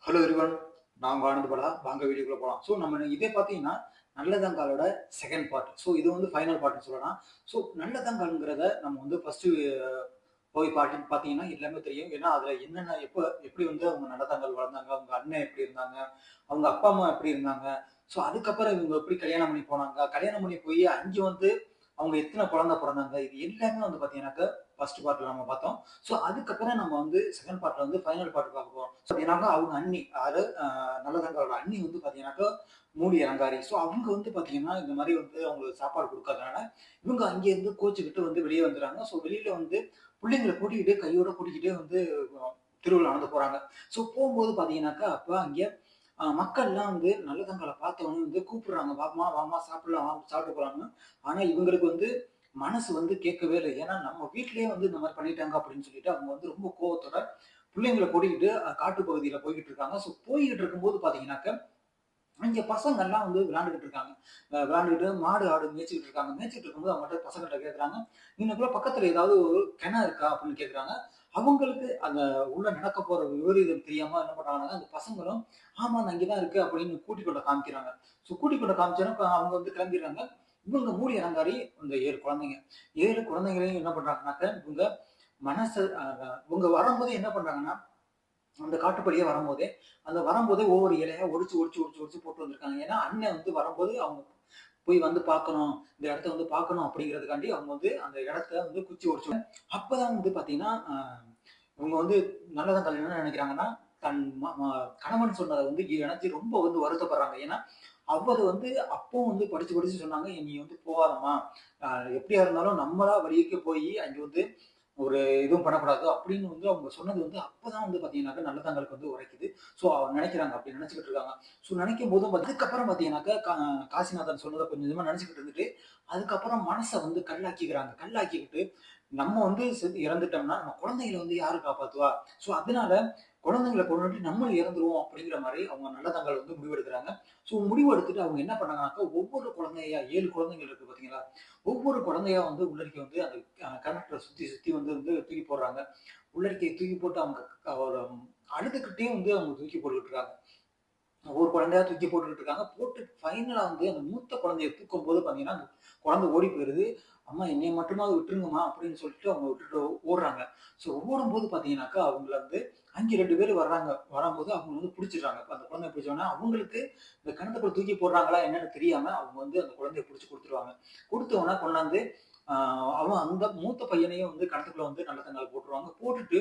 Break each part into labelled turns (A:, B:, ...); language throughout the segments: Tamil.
A: Hello everyone. நான் உங்க ஆனந்த் பலா. வாங்க வீடியோக்குள்ள போலாம். நம்ம இதே பார்த்தீங்கன்னா, நல்லதங்காலோட செகண்ட் பார்ட். இது வந்து ஃபைனல் பார்ட்ன்னு சொல்லலாம். நல்லதங்கால்ங்கிறத நம்ம வந்து ஃபர்ஸ்ட்டு போய் பார்த்தீங்கன்னா எல்லாமே தெரியும். ஏன்னா, அதுல என்னென்ன எப்படி வந்து அவங்க நல்லதங்கால் வளர்ந்தாங்க, அவங்க அண்ணன் எப்படி இருந்தாங்க, அவங்க அப்பா, அம்மா எப்படி இருந்தாங்க. அதுக்கப்புறம் இவங்க எப்படி கல்யாணம் பண்ணி போனாங்க. கல்யாணம் பண்ணி போய் அங்க வந்து அவங்க எத்தன குழந்தை பொறந்தாங்க. இது எல்லாமே வந்து பார்த்தீங்கன்னாக்கா, ஃபர்ஸ்ட் பார்ட்ல நம்ம பார்த்தோம். அதுக்கப்புறம் நம்ம வந்து செகண்ட் பார்ட்ல வந்து ஃபைனல் பார்ட் பார்க்க போறோம். பார்த்தீங்கன்னாக்கா, அவங்க அண்ணி அதாவது நல்லதங்காளோட அண்ணி வந்து பார்த்தீங்கன்னாக்கா, மூடி அலங்காரி. அவங்க வந்து பார்த்தீங்கன்னா, இந்த மாரி வந்து அவங்களுக்கு சாப்பாடு குடுக்காதனால, இவங்க அங்கேருந்து கோச்சுக்கிட்டு வந்து வெளிய வந்துர்றாங்க. வெளியில வந்து புள்ளைங்கள கூட்டிக்கிட்டு கையோட கூட்டிக்கிட்டே வந்து திருவிழா நடந்து போறாங்க. போம்போது பார்த்தீங்கன்னாக்கா, அப்ப அங்கே மக்கள்லாம் வந்து நல்லதங்கால பார்த்த உடனே வந்து கூப்பிடுறாங்க. "வாம்மா, வாம்மா சாப்பிடலாம், வா சாப்பிட்டு போலாம்ன்னு." ஆனா இவங்களுக்கு வந்து மனசு வந்து கேட்கவே இல்ல. ஏன்னா நம்ம வீட்லயே வந்து இந்த மாரி பண்ணிட்டாங்க அப்படின்னு சொல்லிட்டு அவங்க வந்து ரொம்ப கோவத்தோட புள்ளைங்கள கூட்டிக்கிட்டு காட்டு பகுதியில போய்க்கிட்டு இருக்காங்க. போய்க்கிட்டு இருக்கும்போது பார்த்தீங்கன்னாக்க, அங்க பசங்கள்லாம் வந்து விளையாண்டுகிட்டு இருக்காங்க. விளையாண்டுகிட்டு மாடு, ஆடு மேய்ச்சுக்கிட்டு இருக்காங்க. மேய்ச்சுட்டு இருக்கும்போது அவங்கள்ட்ட பசங்கள்ட்ட கேட்குறாங்க, "இங்கனக்குள்ள பக்கத்துல ஏதாவது ஒரு கிணறு இருக்கா?" அப்படின்னு கேட்குறாங்க. அவங்களுக்கு அந்த உள்ள நடக்க போற விபரீதம் தெரியாம என்ன பண்றாங்கன்னா, அந்த பசங்களும், "ஆமாங்க இங்க தான் இருக்கு" அப்படின்னு கூட்டிக் கொண்டு காமிக்கிறாங்க. கூட்டிக் கொண்டு காமிச்சோனே அவங்க வந்து கிளம்பிடுறாங்க. இவங்க மூடி அலங்காரி இந்த 7 குழந்தைங்க. 7 குழந்தைங்களையும் என்ன பண்றாங்கன்னாக்க, இவங்க மனசு இவங்க வரும்போதே என்ன பண்றாங்கன்னா, அந்த காட்டுப்படியே வரும்போதே, அந்த வரும்போதே ஒவ்வொரு இலையா ஒடிச்சு போட்டு வந்திருக்காங்க. ஏன்னா, அண்ணன் வந்து வரும்போது அவங்க போய் வந்து பார்க்கணும். இந்த இடத்த வந்து பார்க்கணும் அப்படிங்கிறதுக்காண்டி அவங்க வந்து அந்த இடத்த வந்து குச்சி ஒடிச்சு அப்பதான் வந்து பார்த்தீங்கன்னா, இவங்க வந்து நல்லதங்கால் என்ன நினைக்கிறாங்கன்னா, தன் கணவன் சொன்னத வந்து நினைச்சு ரொம்ப வந்து வருத்தப்படுறாங்க. ஏன்னா, அவரு வந்து அப்பவும் வந்து படிச்சு படிச்சு சொன்னாங்க, "நீ வந்து போகாதம்மா. அ எப்படியா இருந்தாலும் நம்மளா வழியக்க போயி அங்க வந்து ஒரு இதுவும் பண்ணக்கூடாது." அப்படின்னு வந்து அவங்க சொன்னது வந்து அப்பதான் வந்து பார்த்தீங்கன்னாக்கா, நல்லதங்களுக்கு வந்து உரைக்குது. நினைக்கிறாங்க. அப்படி நினைச்சுக்கிட்டு இருக்காங்க. நினைக்கும்போதும் அதுக்கப்புறம் பார்த்தீங்கன்னாக்கா, காசிநாதன் சொன்னத கொஞ்சம் கொஞ்சமா நினைச்சுக்கிட்டு இருந்துட்டு, அதுக்கப்புறம் மனச வந்து கல்லாக்கிக்கிறாங்க. கல்லாக்கிக்கிட்டு, நம்ம வந்து இறந்துட்டோம்னா, நம்ம குழந்தைகள வந்து யாரு காப்பாத்துவா? அதனால குழந்தைங்கள கொன்னுட்டு நம்மளும் இறந்துருவோம் அப்படிங்கிற மாரி அவங்க நல்லதங்கால் வந்து முடிவெடுக்கிறாங்க. முடிவெடுத்துட்டு அவங்க என்ன பண்ணாங்கன்னாக்கா, ஒவ்வொரு குழந்தையா 7 குழந்தைகள் இருக்கு பார்த்தீங்களா? ஒவ்வொரு குழந்தையா வந்து உள்ளிக்க வந்து அந்த கிணற்ற சுத்தி சுத்தி வந்து வந்து தூக்கி போடுறாங்க. உள்ளிக்க தூக்கி போட்டு அவங்க ஒரு அழுதுகிட்டே வந்து அவங்க தூக்கி போட்டுக்கிட்டு இருக்காங்க. ஒவ்வொரு குழந்தையா தூக்கி போட்டுக்கிட்டு இருக்காங்க. போட்டு ஃபைனலா வந்து அந்த மூத்த குழந்தைய தூக்கும்போது பார்த்தீங்கன்னா, அந்த குழந்தை ஓடி போயிருது. "அம்மா என்னைய மட்டுமாவது விட்டுருங்கம்மா" அப்படின்னு சொல்லிட்டு அவங்க விட்டுட்டு ஓடுறாங்க. ஓடும்போது பார்த்தீங்கன்னாக்கா, அவங்கள வந்து அங்கே 2 பேர் வர்றாங்க. வரும்போது அவங்க வந்து புடிச்சிடுறாங்க. அந்த குழந்தைய பிடிச்சோனே அவங்களுக்கு இந்த கிணத்துக்குள்ள தூக்கி போடுறாங்களா என்னன்னு தெரியாம அவங்க வந்து அந்த குழந்தைய புடிச்சு குடுத்துருவாங்க. குடுத்தவொனே கொண்டாந்து ஆ அவன் அந்த மூத்த பையனையும் வந்து கிணத்துக்குள்ள வந்து நல்லத்தங்கால் போட்டுருவாங்க. போட்டுட்டு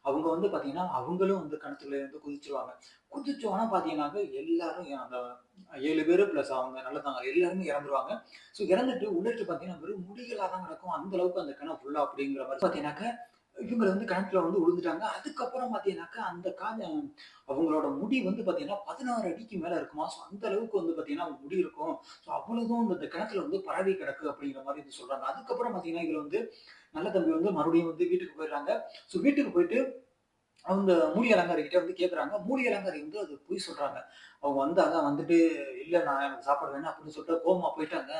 A: அவங்க வந்து பார்த்தீங்கன்னா, அவங்களும் வந்து கிணத்துக்குள்ள இருந்து குதிச்சுருவாங்க. குதிச்சோன பார்த்தீங்கன்னாக்க, எல்லாரும் அந்த 7 பேரு பிளஸ் அவங்க நல்லதங்கால் எல்லாருமே இறந்துருவாங்க. இறந்துட்டு உள்ளுக்கு பார்த்தீங்கன்னா, வெறும் முடிகளா தான் கிடக்கும். அந்த அளவுக்கு அந்த கிணறு ஃபுல்லா அப்படிங்கிற மாரி பார்த்தீங்கன்னாக்க, இவங்க வந்து கிணத்துல வந்து விழுந்துட்டாங்க. அதுக்கப்புறம் பார்த்தீங்கன்னாக்கா, அந்த அவங்களோட முடி வந்து பார்த்தீங்கன்னா, 16 அடிக்கு மேல இருக்குமாம். அந்த அளவுக்கு வந்து பார்த்தீங்கன்னா, முடி இருக்கும். அவ்வளவும் இந்த கிணத்துல வந்து பரவி கிடக்கு அப்படிங்கிற மாரி வந்து சொல்றாங்க. அதுக்கப்புறம் பார்த்தீங்கன்னா, இதுல வந்து நல்ல தம்பி வந்து மறுபடியும் வந்து வீட்டுக்கு போயிடுறாங்க. வீட்டுக்கு போயிட்டு அவங்க மூலி அலங்காரிகிட்ட வந்து கேட்குறாங்க. மூலி அலங்காரி வந்து அது பொய் சொல்றாங்க. அவங்க வந்தாங்க. வந்துட்டு "இல்ல நான் எனக்கு சாப்பாடு வேணாம்" அப்படின்னு சொல்லிட்டு கோவமா போயிட்டாங்க.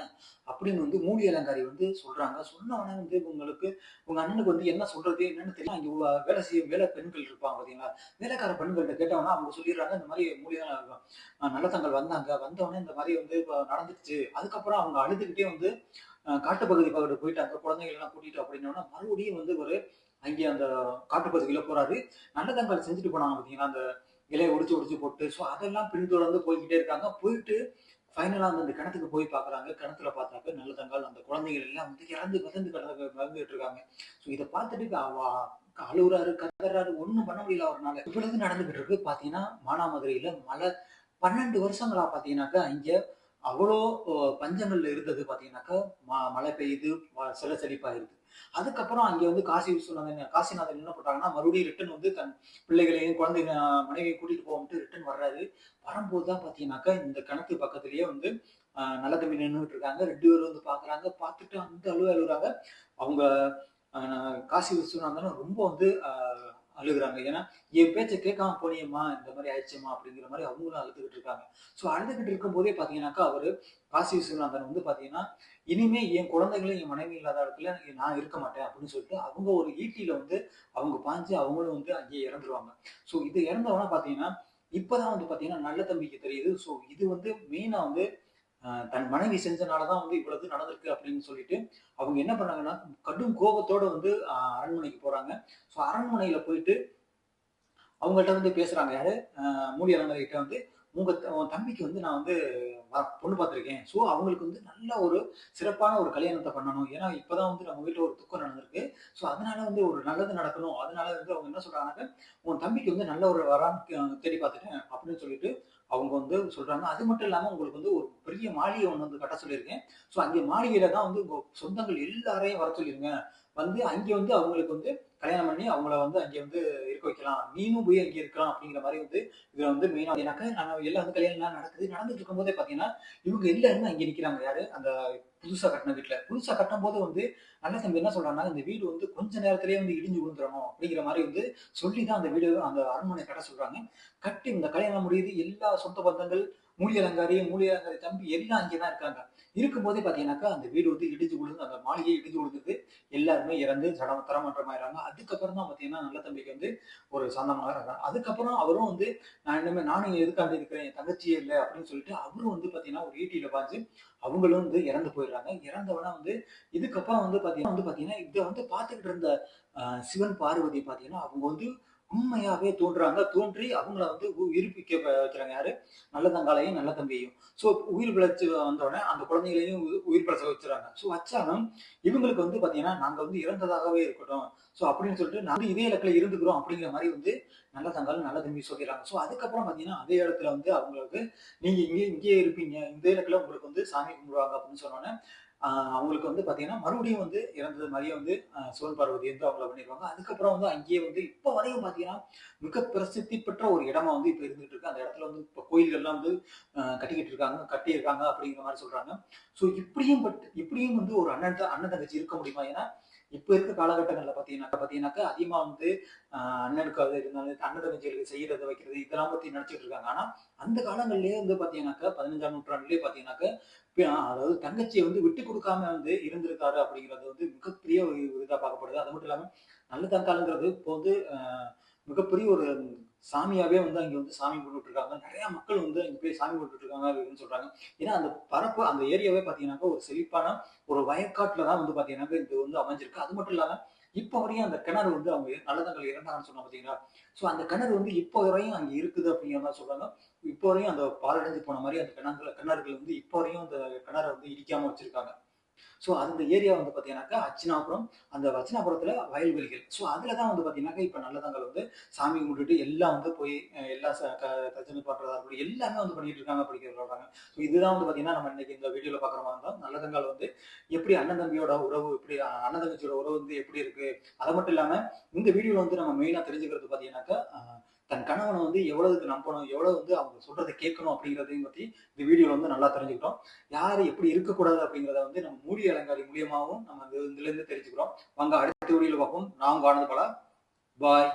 A: அப்படின்னு வந்து மூலி அலங்காரி வந்து சொல்றாங்க. சொன்ன உடனே வந்து உங்களுக்கு உங்க அண்ணனுக்கு வந்து என்ன சொல்றது என்னன்னு தெரியல. அங்க வேலை செய்யும் வேலை பெண்கள் இருப்பாங்க பார்த்தீங்களா? வேலைக்கார பெண்கள்ட்ட கேட்டோம்னா அவங்க சொல்லிடுறாங்க. இந்த மாரி நல்லதங்கால் வந்தாங்க. வந்தவுடனே இந்த மாரி வந்து நடந்துருச்சு. அதுக்கப்புறம் அவங்க அழுதுகிட்டே வந்து காட்டுப்பகுதி பக்கத்து போயிட்டாங்க. குழந்தைகள் எல்லாம் கூட்டிட்டு அப்படின்னோன மறுபடியும் வந்து ஒரு அங்கே அந்த காட்டுப்பகுதிக்குள்ள போறாரு. நல்லதங்கால் செஞ்சுட்டு போனாங்க பார்த்தீங்களா? அந்த இலைய ஒடிச்சு ஒடிச்சு போட்டு. அதெல்லாம் பின்தொடர்ந்து போய்க்கிட்டே இருக்காங்க. போயிட்டு ஃபைனலா வந்து அந்த கிணத்துக்கு போய் பார்க்குறாங்க. கிணத்துல பார்த்தாக்க நல்லதங்கால் அந்த குழந்தைகள் எல்லாம் வந்து இறந்து மிதந்து மிதந்துட்டு இருக்காங்க. இத பார்த்துட்டு அழுவுறாரு, கதறாரு. ஒண்ணும் பண்ண முடியல அவருனால. இவ்வளவு நடந்துகிட்டு இருக்கு. பார்த்தீங்கன்னா, மானாமதுரையில மழை 12 வருஷங்களா பார்த்தீங்கன்னாக்கா, இங்க அவ்வளோ பஞ்சங்கள்ல இருந்தது பார்த்தீங்கன்னாக்கா, மழை பெய்யுது, செழிப்பாயிருது. அதுக்கப்புறம் அங்க வந்து காசிநாதன் என்ன பண்றாங்கன்னா, மறுபடியும் ரிட்டர்ன் வந்து தன் பிள்ளைகளையும், குழந்தைங்க மனைவியையும் கூட்டிட்டு போகும்ட்டு ரிட்டர்ன் வர்றாரு. வரும்போது தான் பார்த்தீங்கன்னாக்கா, இந்த கிணத்து பக்கத்திலேயே வந்து நல்ல தம்பி நின்னுட்டு இருக்காங்க. 2 பேரும் வந்து பார்க்குறாங்க. பார்த்துட்டு அந்த அழுகுறாங்க. அவங்க அ காசி விஸ்வநாதனும் ரொம்ப வந்து அழுகுறாங்க. ஏன்னா, என் பேச்ச கேட்காம போனியேம்மா, இந்த மாரி ஆயிடுச்சேம்மா அப்படிங்கிற மாரி அவங்களும் அழுதுகிட்டு இருக்காங்க. அழுதுகிட்டு இருக்கும்போதே பார்த்தீங்கன்னாக்கா, அவரு காசி விஸ்வநாதன் வந்து பார்த்தீங்கன்னா, இனிமே என் குழந்தைகளும், என் மனைவி இல்லாத இடத்துல நான் இருக்க மாட்டேன் அப்படின்னு சொல்லிட்டு, அவங்க ஒரு ஈட்டில வந்து அவங்க பாய்ஞ்சு அவங்களும் வந்து அங்கேயே இறந்துருவாங்க. இது இறந்தவொன்னே பார்த்தீங்கன்னா, இப்பதான் வந்து பாத்தீங்கன்னா நல்ல தம்பிக்கு தெரியுது. ஸோ இது வந்து மெயினா வந்து தன் மனைவி செஞ்சனால தான் வந்து இவ்வளவு நடந்திருக்கு அப்படின்னு சொல்லிட்டு அவங்க என்ன பண்ணாங்கன்னா கடும் கோபத்தோட வந்து அரண்மனைக்கு போறாங்க. ஸோ அரண்மனையில போயிட்டு அவங்கள்ட்ட வந்து பேசுறாங்க யாரு மூலி அலங்கரிட்ட வந்து உன் தம்பிக்கு வந்து நான் வந்து பொண்ணு பார்த்துருக்கேன். ஸோ அவங்களுக்கு வந்து நல்ல ஒரு சிறப்பான ஒரு கல்யாணத்தை பண்ணணும். ஏன்னா இப்பதான் வந்து நம்ம வீட்டுல ஒரு துக்கம் நடந்திருக்கு. ஸோ அதனால வந்து ஒரு நல்லது நடக்கணும். அதனால வந்து அவங்க என்ன சொல்றாங்கன்னாக்க உன் தம்பிக்கு வந்து நல்ல ஒரு வரான்னு தேடி பார்த்துட்டேன் அப்படின்னு சொல்லிட்டு அவங்க வந்து சொல்றாங்க. அது மட்டும் இல்லாம உங்களுக்கு வந்து ஒரு பெரிய மாளிகை ஒண்ணு வந்து கட்ட சொல்லியிருக்கேன். ஸோ அங்கே மாளிகையில தான் வந்து உங்க சொந்தங்கள் எல்லாரையும் வர சொல்லிருங்க. வந்து அங்கே வந்து அவங்களுக்கு வந்து கல்யாணம் பண்ணி அவங்கள வந்து அங்கே வந்து இருக்க வைக்கலாம். நீனும் போய் அங்கே இருக்கலாம் அப்படிங்கிற மாதிரி வந்து இதுல வந்து மெயினா ஏன்னாக்கா நான் எல்லாம் வந்து கல்யாணம் நடக்குது. நடந்துட்டு இருக்கும்போதே பாத்தீங்கன்னா இவங்க எல்லாருமே அங்கே நிக்கிறாங்க. யாரு அந்த புதுசா கட்டின வீட்டுல புதுசா கட்டும் போது வந்து நல்ல தம்பி என்ன சொல்றாங்கன்னா இந்த வீடு வந்து கொஞ்ச நேரத்திலேயே வந்து இடிஞ்சு விழுந்துடணும் அப்படிங்கிற மாதிரி வந்து சொல்லிதான் அந்த வீடு அந்த அரண்மனை கட்ட சொல்றாங்க. கட்டி இந்த கல்யாணம் முடியுது. எல்லா சொந்த பந்தங்கள் மூலி அலங்காரி தம்பி எல்லாம் அங்கேதான் இருக்காங்க. இருக்கும்போதே பாத்தீங்கன்னாக்கா அந்த வீடு வந்து இடிஞ்சு விழுந்து அந்த மாளிகை இடிஞ்சு விழுந்துட்டு எல்லாருமே இறந்து தரமற்றமாயிறாங்க. அதுக்கப்புறம் தான் பாத்தீங்கன்னா நல்ல தம்பிக்கு வந்து ஒரு சொந்தமாக இருக்காங்க. அதுக்கப்புறம் அவரும் வந்து நானும் எதுக்காண்டி இருக்கிறேன் என் தங்கச்சியே இல்லை அப்படின்னு சொல்லிட்டு அவரும் வந்து பாத்தீங்கன்னா ஒரு ஈட்டியில பாஞ்சு அவங்களும் வந்து இறந்து போயிடுறாங்க. இறந்தவனா வந்து இதுக்கப்புறம் வந்து பாத்தீங்கன்னா இதை வந்து பாத்துக்கிட்டு இருந்த சிவன் பார்வதி பாத்தீங்கன்னா அவங்க வந்து உண்மையாவே தோன்றாங்க. தோன்றி அவங்கள வந்து உயிர்ப்பிக்க வைக்கிறாங்க. யாரு நல்லதங்காளையும் நல்ல தம்பியையும். ஸோ உயிர் பிழைச்சு வந்தோடனே அந்த குழந்தைகளையும் உயிர் பிழைச்ச வச்சுறாங்க. ஸோ வச்சாலும் இவங்களுக்கு வந்து பாத்தீங்கன்னா நாங்க வந்து இறந்ததாகவே இருக்கட்டும். ஸோ அப்படின்னு சொல்லிட்டு நாங்க இதே இலக்கில இருந்துக்கிறோம் அப்படிங்கிற மாதிரி வந்து நல்ல தங்காலும் நல்ல தம்பி சொல்லிடுறாங்க. ஸோ அதுக்கப்புறம் பாத்தீங்கன்னா அதே இடத்துல வந்து அவங்களுக்கு நீங்க இங்கேயே இருப்பீங்க. இந்த இலக்கில உங்களுக்கு வந்து சாமி கும்பிடுவாங்க அப்படின்னு சொன்னோன்னே அவங்களுக்கு வந்து பாத்தீங்கன்னா மறுபடியும் வந்து இறந்தது மாதிரியே வந்து சிவன் பார்வதி வந்து அவங்கள பண்ணிடுவாங்க. அதுக்கப்புறம் வந்து அங்கேயே வந்து இப்ப வரையும் பாத்தீங்கன்னா மிக பிரசித்தி பெற்ற ஒரு இடமா வந்து இப்ப இருந்துட்டு இருக்கு. அந்த இடத்துல வந்து இப்ப கோயில்கள்லாம் வந்து கட்டியிருக்காங்க அப்படிங்கிற மாதிரி சொல்றாங்க. ஸோ இப்படியும் வந்து ஒரு அண்ணன் தங்கச்சி இருக்க முடியுமா? ஏன்னா இப்ப இருக்க காலகட்டங்கள்ல பாத்தீங்கன்னாக்கா அதிகமா வந்து அண்ணனுக்கு அது இருந்தாலும் அண்ணன் தங்கச்சிகளுக்கு செய்யறது வைக்கிறது இதெல்லாம் பத்தி நினைச்சிட்டு இருக்காங்க. ஆனா அந்த காலங்கள்லயே வந்து பாத்தீங்கன்னாக்கா 15ஆம் நூற்றாண்டுலயே பாத்தீங்கன்னாக்கா அதாவது தங்கச்சியை வந்து விட்டு கொடுக்காம வந்து இருந்திருக்காரு அப்படிங்கிறது வந்து மிகப்பெரிய ஒரு இதா பார்க்கப்படுது. அது மட்டும் இல்லாம நல்ல தங்காலுங்கிறது இப்போ வந்து மிகப்பெரிய ஒரு சாமியாவே வந்து அங்க வந்து சாமி கும்பிட்டு இருக்காங்க. நிறைய மக்கள் வந்து அங்க போய் சாமி கும்பிட்டு இருக்காங்க அப்படின்னு சொல்றாங்க. ஏன்னா அந்த பரப்பு அந்த ஏரியாவே பாத்தீங்கன்னாக்கா ஒரு செழிப்பான ஒரு வயக்காட்டுல தான் வந்து பாத்தீங்கன்னாக்கா இது வந்து அமைஞ்சிருக்கு. அது மட்டும் இல்லாம இப்ப வரையும் அந்த கிணறு வந்து அவங்க நல்லதங்கள் இறந்தாங்கன்னு சொன்னா பாத்தீங்களா? சோ அந்த கிணறு வந்து இப்ப வரையும் அங்க இருக்குது அப்படிங்கிற மாதிரி சொல்றாங்க. இப்போ வரையும் அந்த பாழடைஞ்சு போன மாதிரி அந்த கிணறுகள் வந்து இப்போ வரையும் அந்த கிணறை வந்து இடிக்காம வச்சிருக்காங்க. ஸோ அந்த ஏரியா வந்து பார்த்தீங்கன்னாக்கா அச்சினாபுரம். அந்த அச்சினாபுரத்துல வயல்வெளிகள். ஸோ அதுல தான் வந்து பார்த்தீங்கன்னாக்கா இப்போ நல்லதங்கால் வந்து சாமி கும்பிட்டுட்டு எல்லாம் வந்து போய் எல்லா தர்ஜனை பண்றதா இருக்கட்டும் எல்லாமே வந்து பண்ணிட்டு இருக்காங்க அப்படிங்கிற சொல்றாங்க. ஸோ இதுதான் வந்து பார்த்தீங்கன்னா நம்ம இன்னைக்கு இந்த வீடியோல பார்க்குற மாதிரி தான் நல்லதங்கால் வந்து எப்படி அண்ணன் தம்பியோட உறவு எப்படி அண்ணன் தங்கச்சியோட உறவு வந்து எப்படி இருக்கு. அது மட்டும் இல்லாம இந்த வீடியோல வந்து நம்ம மெயினா தெரிஞ்சுக்கிறது பார்த்தீங்கன்னாக்கா தன் கணவனை வந்து எவ்வளவுக்கு நம்பணும் எவ்வளவு வந்து அவங்க சொல்றதை கேட்கணும் அப்படிங்கிறதையும் பத்தி இந்த வீடியோல வந்து நல்லா தெரிஞ்சுக்கிட்டோம். யாரு எப்படி இருக்கக்கூடாது அப்படிங்கிறத வந்து நம்ம மூலி அலங்காரி மூலியமாகவும் நம்ம இதுல இருந்து தெரிஞ்சுக்கிறோம். வாங்க அடுத்த வீடியோல பார்ப்போம். நான் உங்க ஆனந்த் பாலா. பாய்.